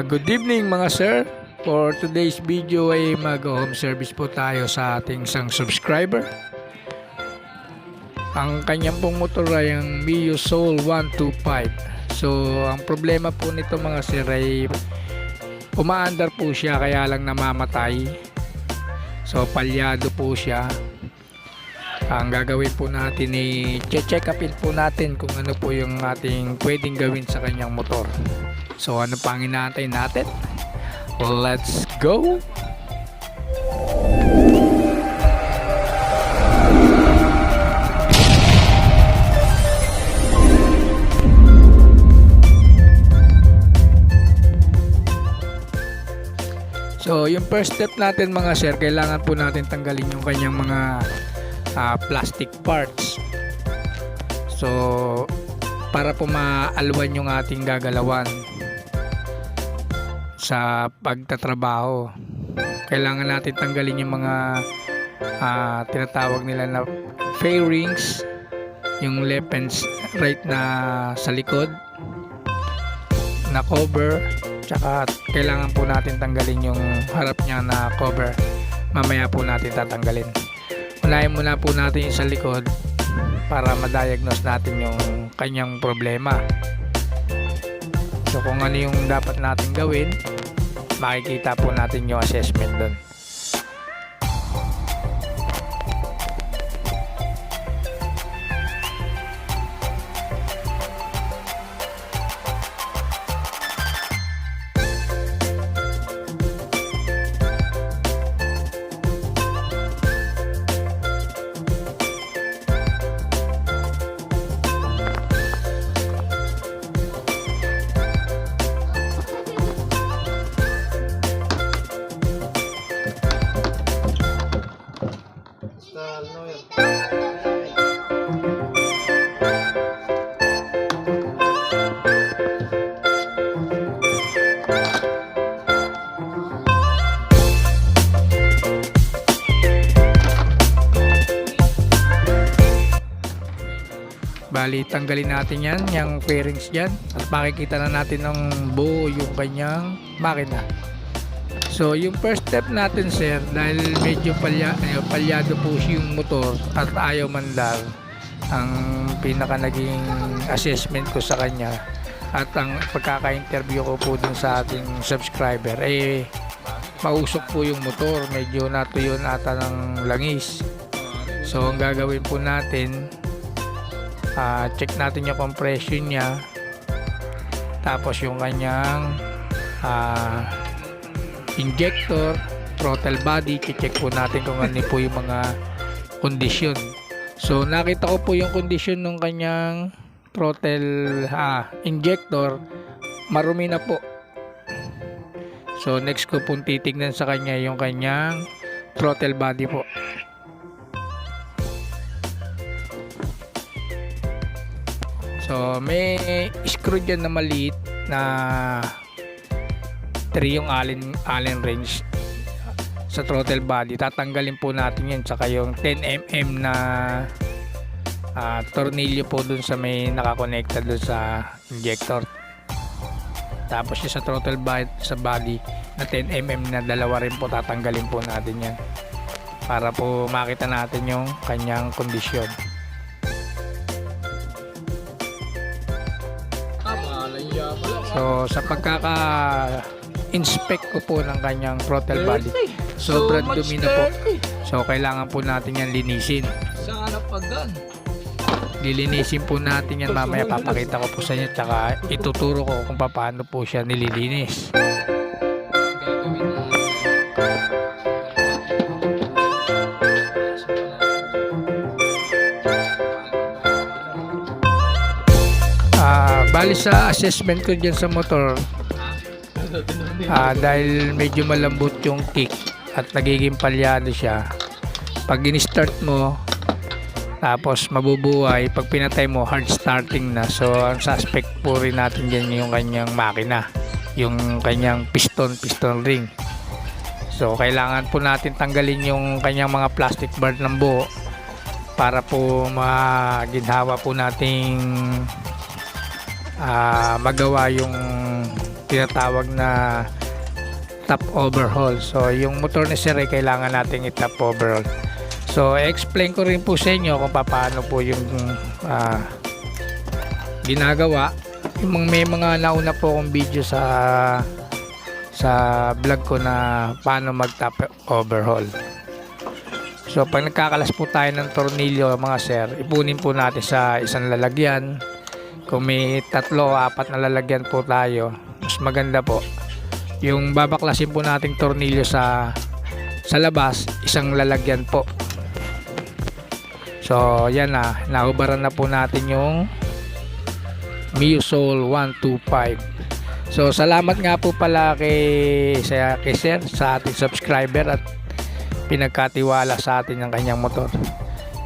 Good evening mga sir. For today's video ay mag-home service po tayo sa ating isang subscriber. Ang kanyang pong motor ay ang Mio Soul 125. So ang problema po nito mga sir ay umaandar po siya kaya lang namamatay. So palyado po siya. Ang gagawin po natin ay check upin po natin kung ano po yung ating pwedeng gawin sa kanyang motor. So ano pang inaantay natin? Let's go! So yung first step natin mga sir, kailangan po natin tanggalin yung kanyang mga plastic parts. So para po maalwan yung ating gagalawan sa pagtatrabaho, kailangan natin tanggalin yung mga tinatawag nila na fairings, yung left and right na sa likod na cover, tsaka kailangan po natin tanggalin yung harap niya na cover. Mamaya po natin tatanggalin. Unahin muna po natin yung sa likod para ma-diagnose natin yung kanyang problema. So kung ano yung dapat natin gawin, makikita po natin yung assessment doon. Bali, tanggalin natin yan, yung fairings dyan, at makikita na natin ng buo yung kanyang makina. So yung first step natin sir, dahil medyo palyado po yung motor at ayaw mandar, ang pinaka naging assessment ko sa kanya at ang pagkaka-interview ko po dun sa ating subscriber, mausok po yung motor, medyo natuyo na ata ng langis. So ang gagawin po natin, check natin yung compression niya, tapos yung kanyang injector, throttle body, check po natin kung ano po yung mga kondisyon. So nakita ko po yung kondisyon ng kanyang throttle injector, marumi na po. So next ko pong titignan sa kanya yung kanyang throttle body po. So may screw dyan na maliit na 3 yung Allen wrench sa throttle body. Tatanggalin po natin yan, tsaka yung 10mm na tornilyo po dun sa may nakakonekta dun sa injector. Tapos yung sa throttle body na 10mm na dalawa rin po, tatanggalin po natin yan para po makita natin yung kanyang kondisyon. So sa pagkaka-inspect ko po ng kanyang throttle body, sobrang dumi na po. So kailangan po natin yan linisin. Lilinisin po natin yan mamaya, papakita ko po sa inyo, tsaka ituturo ko kung paano po siya nililinis. Bali sa assessment ko dyan sa motor, dahil medyo malambot yung kick at nagiging palyado siya, pag in-start mo tapos mabubuhay, pag pinatay mo hard starting na. So ang suspect po rin natin dyan yung kanyang makina, yung kanyang piston ring. So kailangan po natin tanggalin yung kanyang mga plastic bar ng buo para po maginhawa po nating magawa yung tinatawag na top overhaul. So yung motor ni sir ay kailangan nating i-top overhaul. So explain ko rin po sa inyo kung paano po yung ginagawa. May mga nauna po akong video sa vlog ko na paano mag top overhaul. So pag nagkakalas po tayo ng tornilyo mga sir, ipunin po natin sa isang lalagyan. Kung may 3-4 na lalagyan po tayo, mas maganda po yung babaklasin po nating tornilyo sa labas, isang lalagyan po. So yan na, nahubaran na po natin yung Miusol 125. So salamat nga po pala kay sir sa ating subscriber at pinagkatiwala sa atin ng kanyang motor.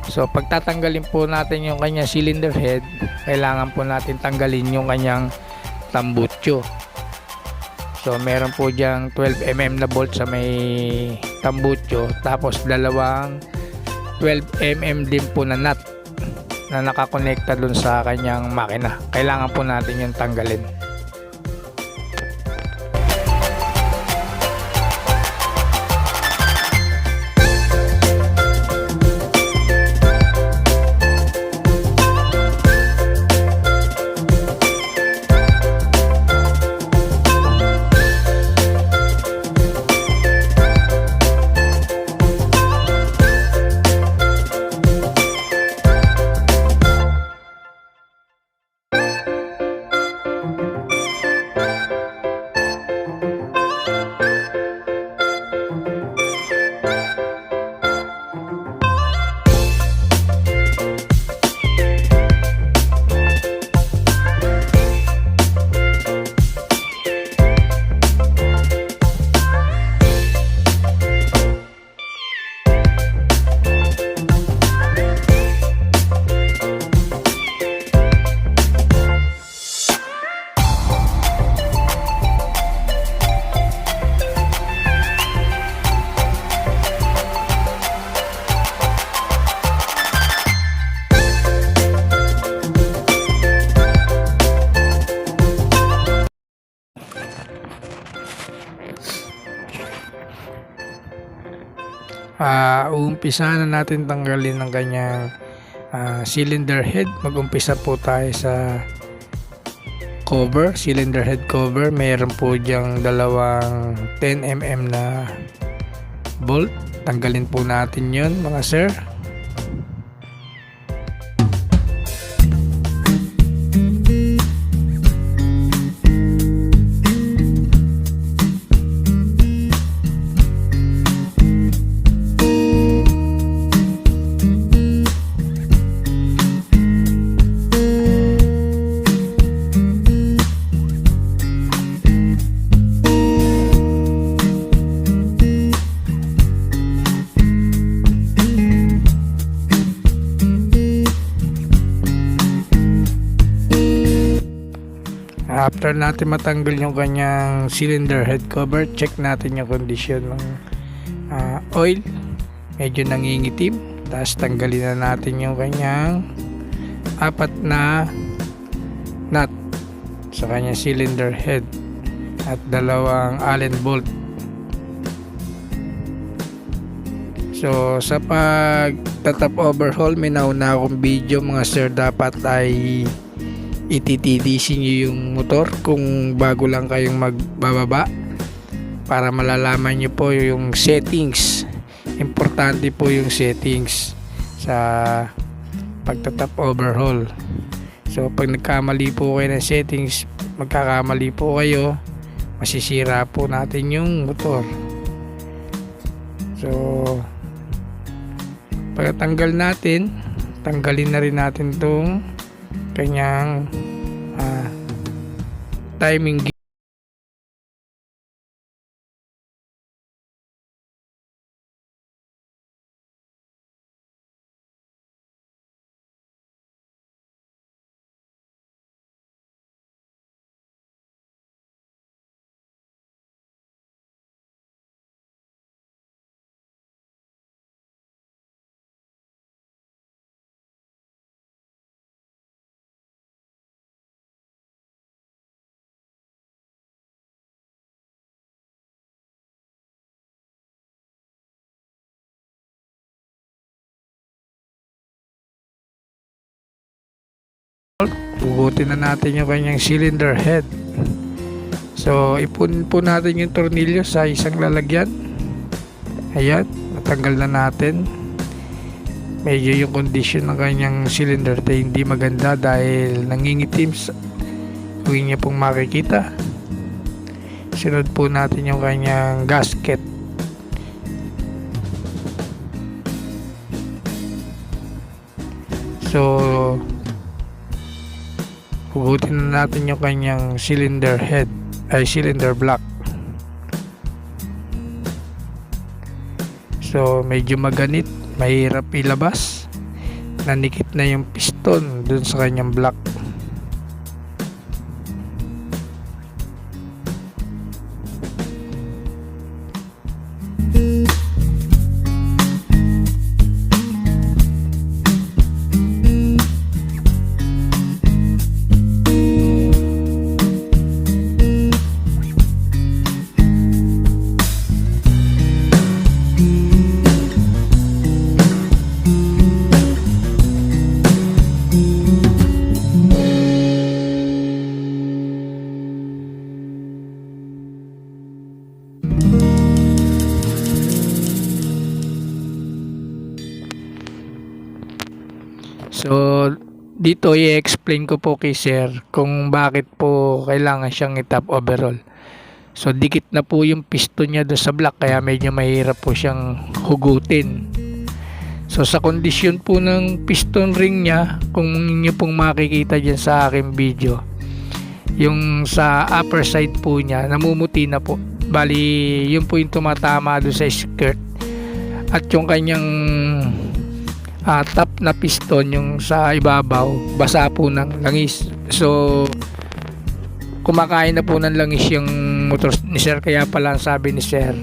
So pagtatanggalin po natin yung kanyang cylinder head, kailangan po natin tanggalin yung kanyang tambutso. So meron po diyang 12mm na bolt sa may tambutso, tapos dalawang 12mm din po na nut na nakakonekta dun sa kanyang makina. Kailangan po natin yung tanggalin. Uumpisa na natin tanggalin ng kanyang cylinder head. Mag-umpisa po tayo sa cover, cylinder head cover. Mayroon po diyang dalawang 10mm na bolt. Tanggalin po natin yun mga sir. After natin matanggal yung kanyang cylinder head cover, check natin yung condition ng oil. Medyo nangingitim. Tapos tanggalin na natin yung kanyang 4 na nut sa kanyang cylinder head at dalawang Allen bolt. So sa pag-top overhaul, may nauna akong video mga sir, dapat ay ititidisi nyo yung motor kung bago lang kayong magbababa para malalaman nyo po yung settings. Importante po yung settings sa pagtatap overhaul. So pag nagkamali po kayo ng settings, magkakamali po kayo, masisira po natin yung motor. So pagkatanggal natin, tanggalin na rin natin tong kanyang timing Pugutin na natin yung kanyang cylinder head. So ipun po natin yung tornilyo sa isang lalagyan. Ayan, natanggal na natin. Medyo yung condition ng kanyang cylinder ay hindi maganda dahil nangingitim. Huwag niya pong makikita. Sunod po natin yung kanyang gasket. So hugutin na natin yung kanyang cylinder head ay cylinder block. So medyo maganit, mahirap ilabas. Nanikit na yung piston dun sa kanyang block. So dito i-explain ko po kay sir kung bakit po kailangan siyang i-top overall. So dikit na po yung piston niya doon sa block kaya medyo mahirap po siyang hugutin. So sa kondisyon po ng piston ring niya, kung inyo pong makikita dyan sa aking video, yung sa upper side po niya namumuti na po. Bali yun po yung tumatama doon sa skirt. At yung kanyang top na piston yung sa ibabaw basa po ng langis. So kumakain na po ng langis yung motor ni sir, kaya pala sabi ni sir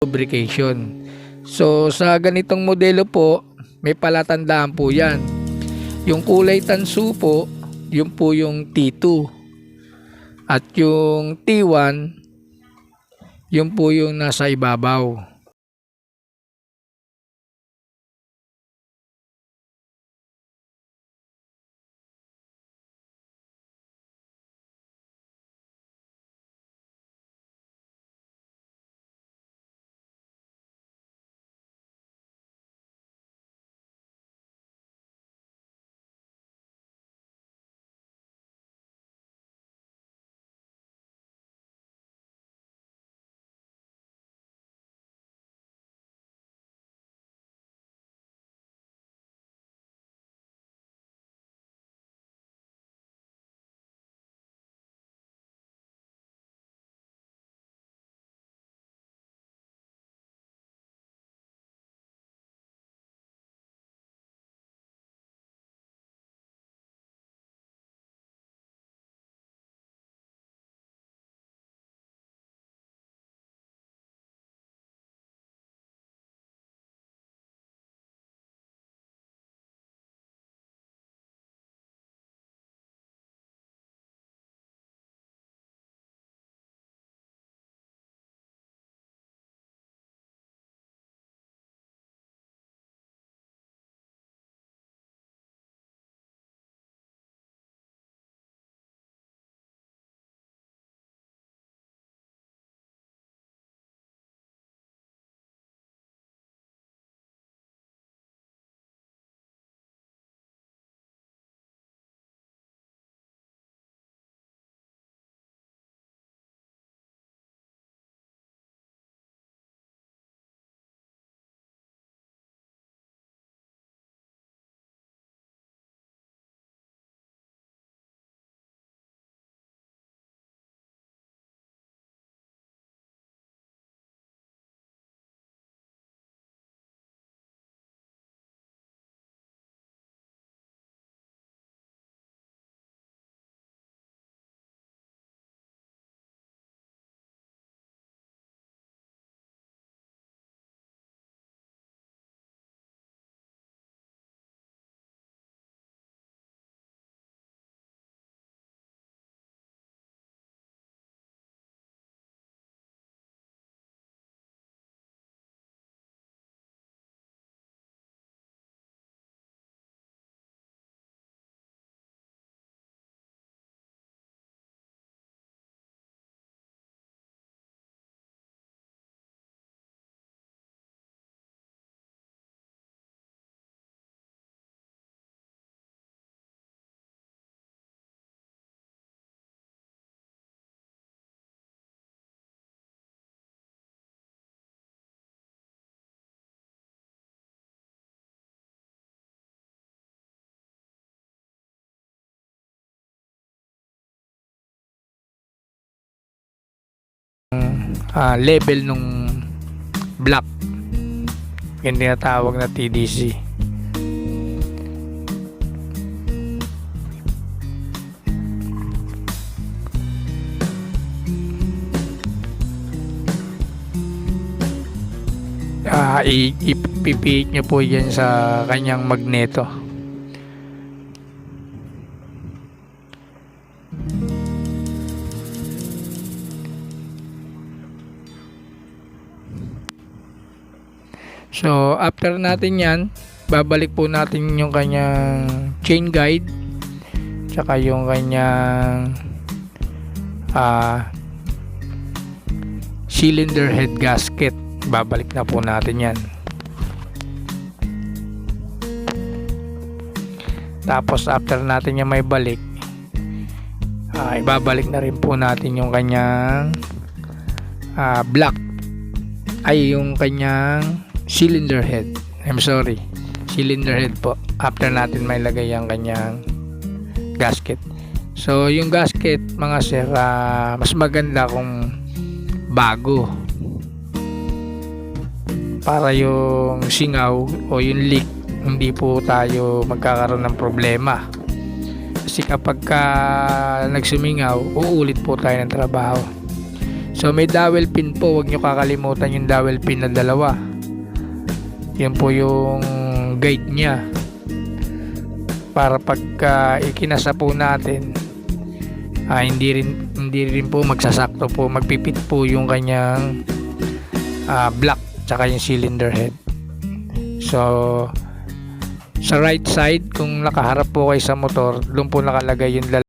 lubrication. So sa ganitong modelo po, may palatandaan po yan. Yung kulay tanso po, yun po yung T2. At yung T1, yun po yung nasa ibabaw. Level nung block, yung tinatawag na TDC. Ipipihit nyo po yan sa kanyang magneto. So after natin yan, babalik po natin yung kanyang chain guide tsaka yung kanyang cylinder head gasket. Babalik na po natin yan. Tapos after natin yung may balik, ibabalik na rin po natin yung kanyang block, ay yung kanyang cylinder head. Cylinder head po, after natin may lagay yung kanyang gasket. So yung gasket mga sir, mas maganda kung bago, para yung singaw o yung leak hindi po tayo magkakaroon ng problema. Kasi kapag nagsumingaw, uulit po tayo ng trabaho. So may dowel pin po, huwag nyo kakalimutan yung dowel pin na dalawa. Yan po yung guide nya para pagka ikinasa po natin, hindi rin po magsasakto po, magpipit po yung kanyang block tsaka yung cylinder head. So sa right side, kung nakaharap po kayo sa motor, doon po nakalagay yung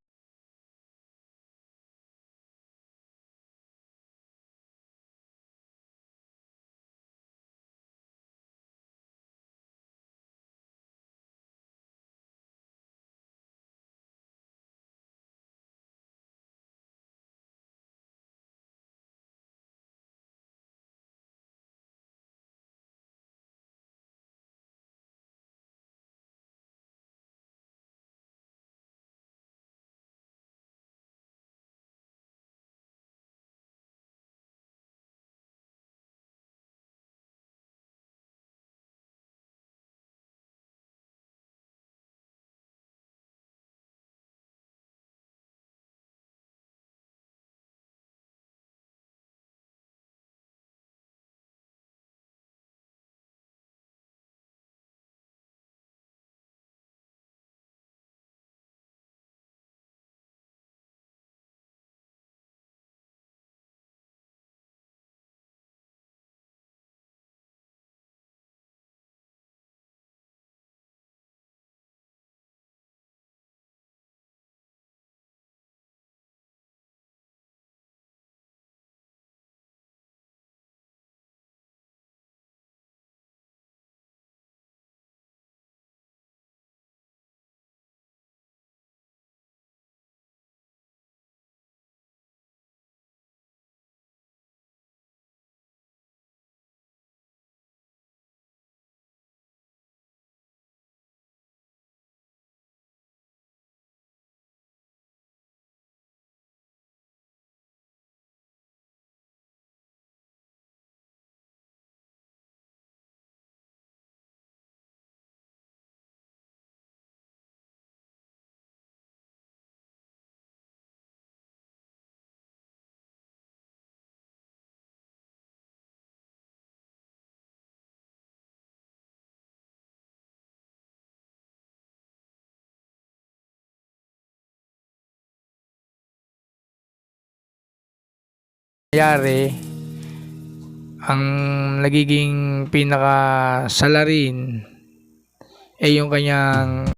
nangyari, ang nagiging pinaka salarin ay yung kanyang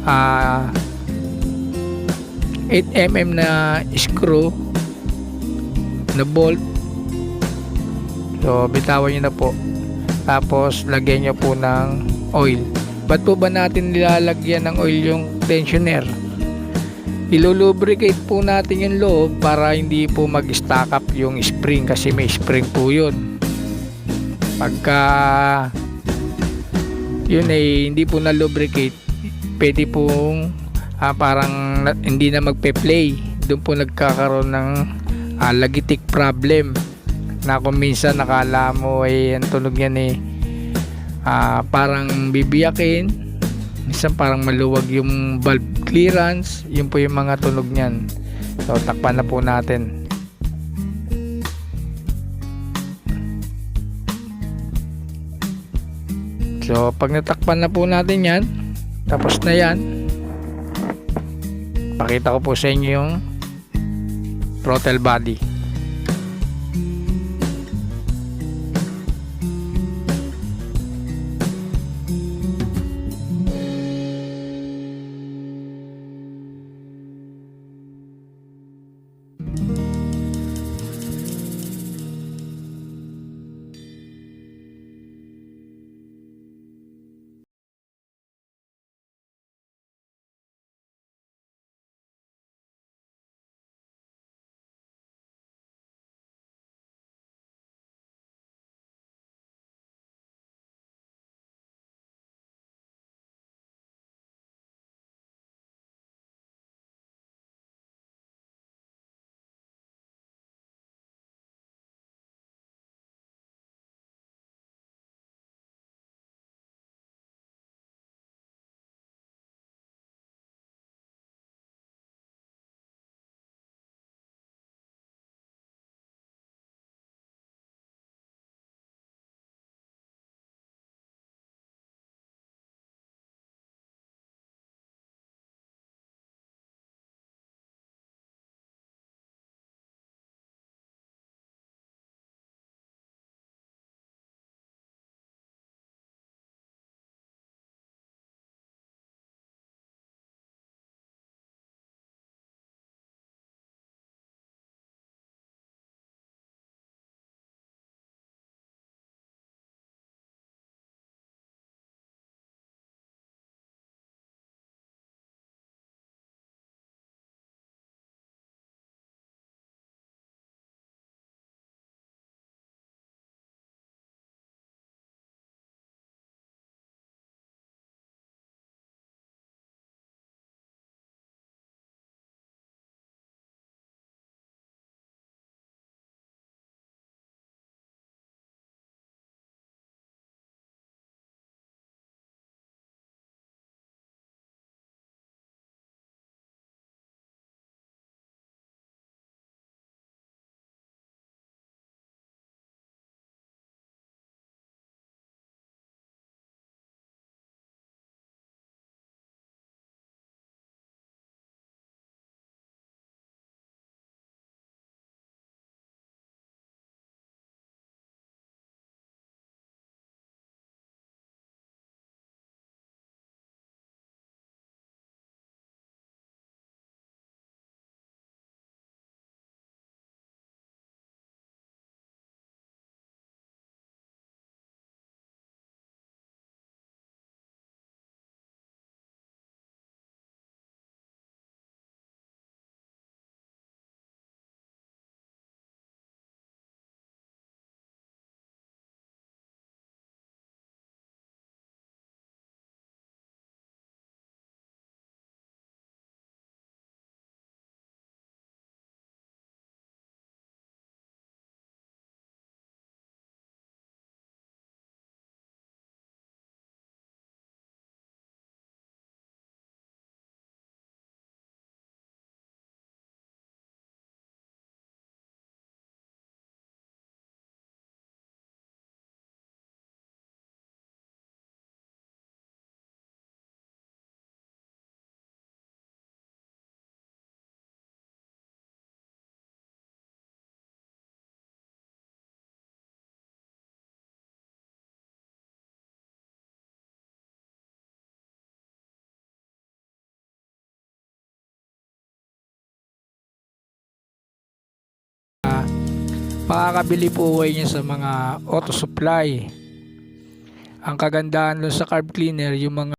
ah 8 mm na screw na bolt. So bitawan nyo na po, tapos lagyan nyo po ng oil. Ba't po ba natin nilalagyan ng oil yung tensioner? Ilulubricate po natin yung loob para hindi po mag-stack up yung spring, kasi may spring po yun. Pagka yun ay hindi po na lubricate, pwede pong parang hindi na magpe-play. Doon po nagkakaroon ng lagitik problem, na kung minsan nakala mo ay ang tunog yan parang bibiyakin, minsan parang maluwag yung valve clearance. Yun po yung mga tunog nyan. So takpan na po natin. So pag natakpan na po natin yan, tapos na yan, pakita ko po sa inyo yung throttle body. makakabili po kayo niya sa mga auto supply. Ang kagandahan doon sa carb cleaner, yung mga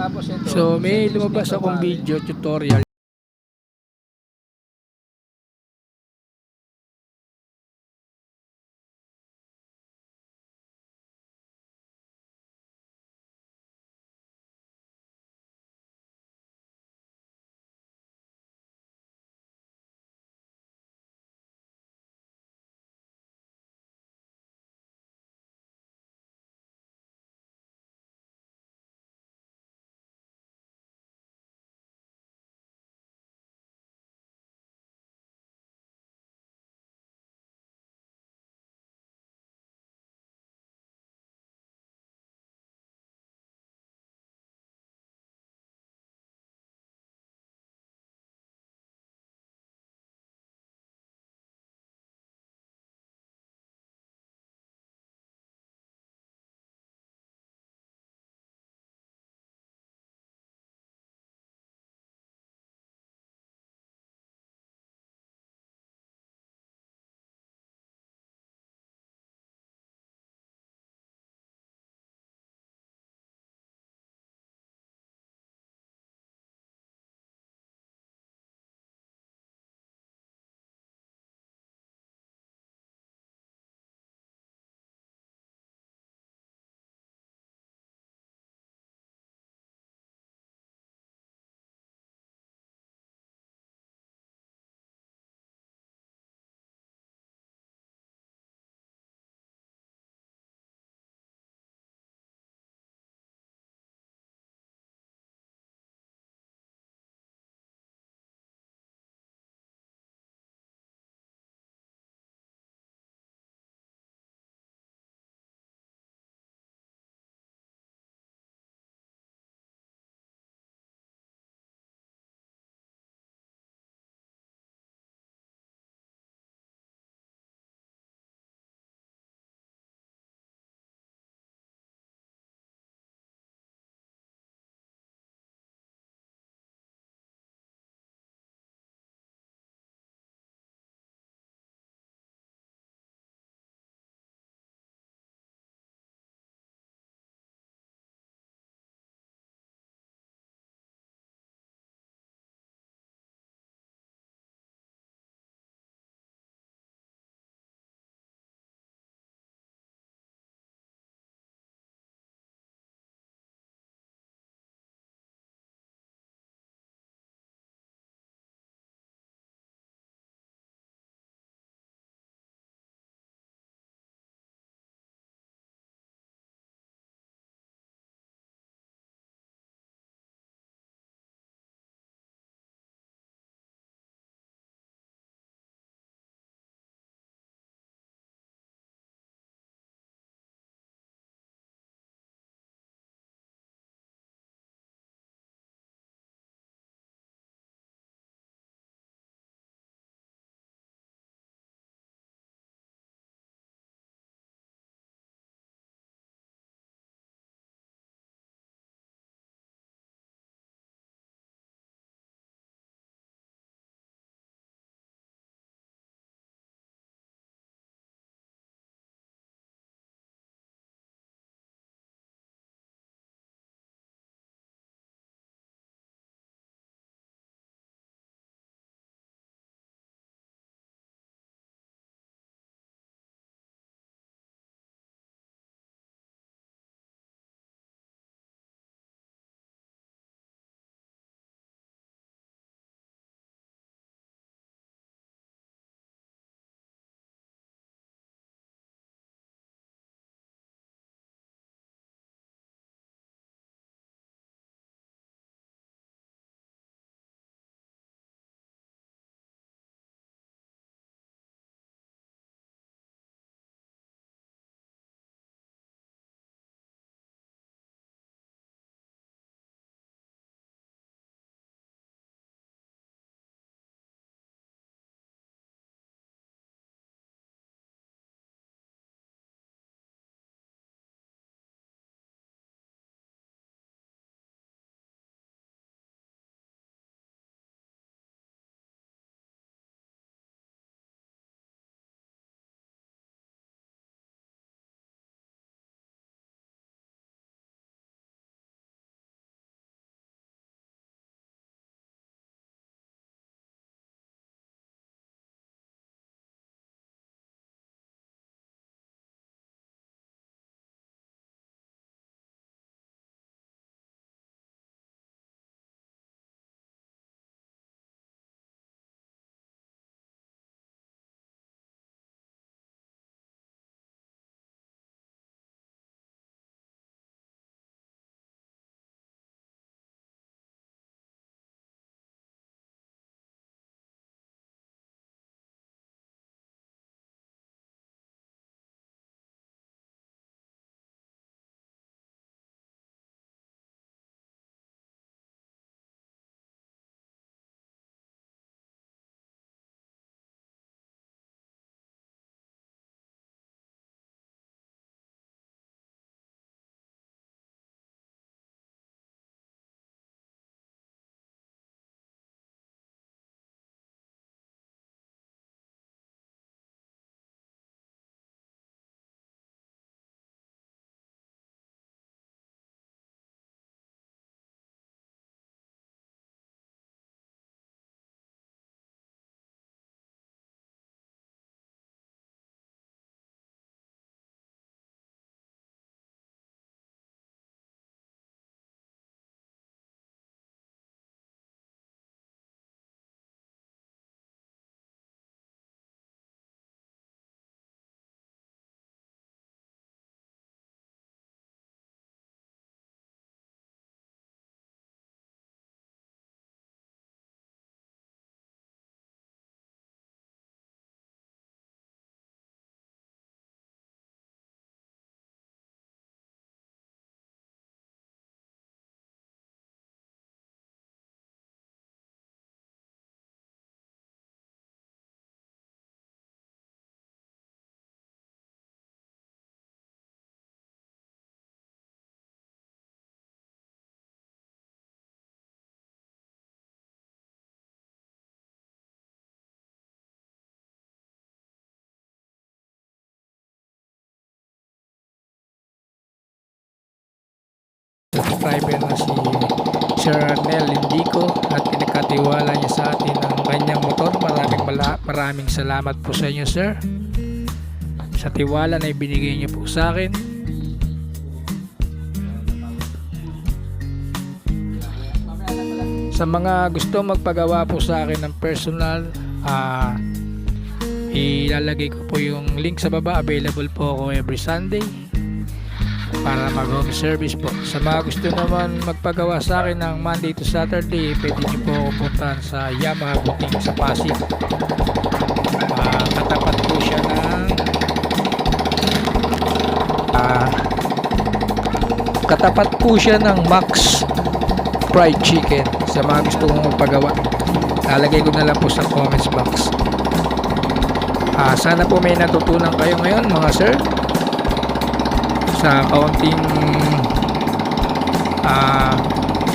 Tapos ito, so may sa lumabas newspaper akong pare. video tutorial subscriber na si Sir Arnel Lindico at pinagkatiwala niya sa atin ang kanyang motor. Maraming salamat po sa inyo, sir, sa tiwala na ibinigay niyo po sa akin. Sa mga gusto magpagawa po sa akin ng personal, ilalagay ko po yung link sa baba. Available po ako every Sunday para mag home service po. Sa mga gusto naman magpagawa sa akin ng Monday to Saturday, pwede niyo po ako puntahan sa Yamaha Boutique sa Pasig. Katapat po siya ng katapat po siya ng Max Fried Chicken. Sa mga gusto kong magpagawa, lalagay ko na lang po sa comments box. Sana po may natutunan kayo ngayon, mga sir, sa kaunting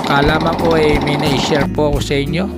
kaalaman ko may na-share po ako sa inyo.